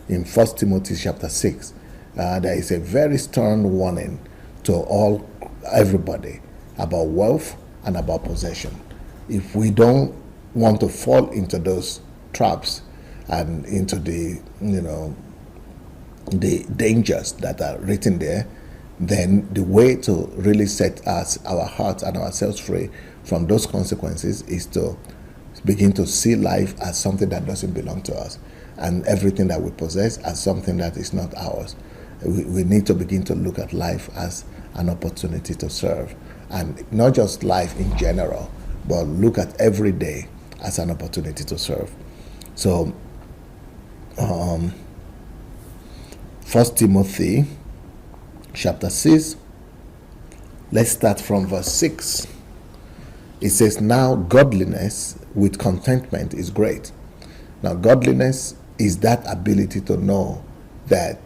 in 1 Timothy chapter 6, there is a very stern warning to everybody about wealth and about possession. If we don't want to fall into those traps and into the dangers that are written there, then the way to really set our hearts and ourselves free from those consequences is to begin to see life as something that doesn't belong to us, and everything that we possess as something that is not ours. We need to begin to look at life as an opportunity to serve, and not just life in general, but look at every day as an opportunity to serve. So 1 Timothy chapter 6, let's start from verse 6. It says, now godliness with contentment is great. Now godliness is that ability to know that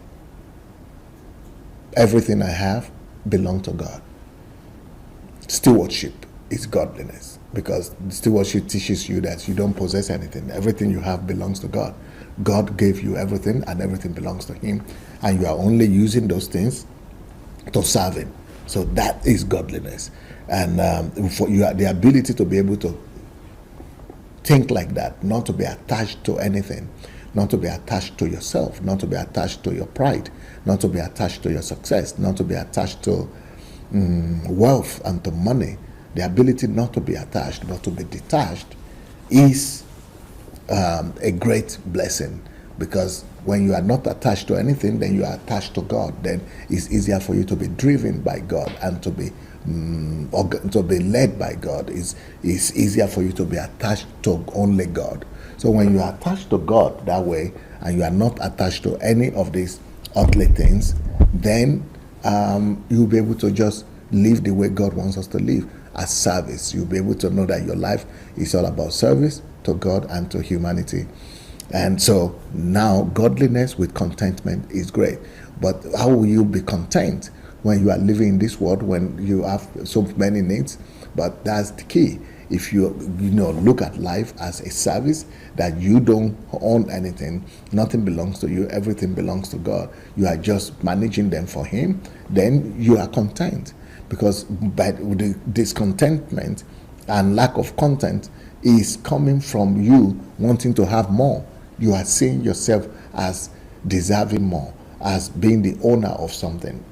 everything I have belongs to God. Stewardship is godliness, because stewardship teaches you that you don't possess anything. Everything you have belongs to God. God gave you everything, and everything belongs to Him, and you are only using those things to serve Him. So that is godliness. And for you, the ability to be able to think like that, not to be attached to anything, not to be attached to yourself, not to be attached to your pride, not to be attached to your success, not to be attached to wealth and to money. The ability not to be attached, but to be detached, is a great blessing, because when you are not attached to anything, then you are attached to God. Then it's easier for you to be driven by God and to be led by God. It's easier for you to be attached to only God. So when you are attached to God that way, and you are not attached to any of these earthly things, then you'll be able to just live the way God wants us to live, as service. You'll be able to know that your life is all about service to God and to humanity. And so now godliness with contentment is great. But how will you be content when you are living in this world, when you have so many needs? But that's the key. If you look at life as a service, that you don't own anything, nothing belongs to you, everything belongs to God, you are just managing them for Him, then you are content. Because by the discontentment and lack of content is coming from you wanting to have more. You are seeing yourself as deserving more, as being the owner of something.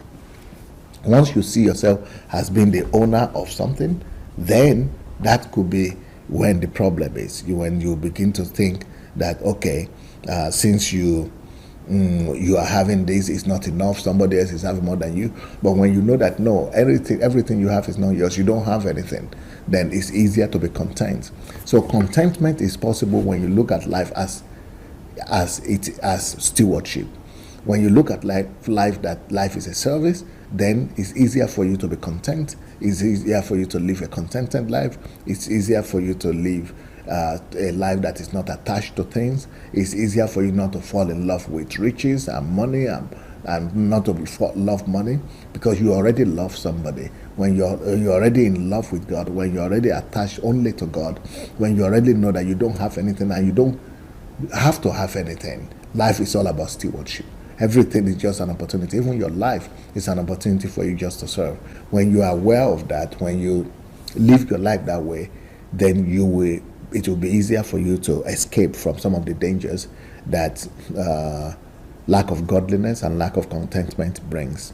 Once you see yourself as being the owner of something, then that could be when the problem is. When you begin to think that, okay, since you are having this, is not enough, somebody else is having more than you. But when you know that no, everything you have is not yours, you don't have anything, then it's easier to be content. So contentment is possible when you look at life as stewardship. When you look at life that life is a service, then it's easier for you to be content. It's easier for you to live a contented life. It's easier for you to live a life that is not attached to things. It's easier for you not to fall in love with riches and money and not to love money, because you already love somebody. When you're already in love with God, when you're already attached only to God, when you already know that you don't have anything and you don't have to have anything, life is all about stewardship. Everything is just an opportunity. Even your life is an opportunity for you just to serve. When you are aware of that, when you live your life that way, then it will be easier for you to escape from some of the dangers that lack of godliness and lack of contentment brings.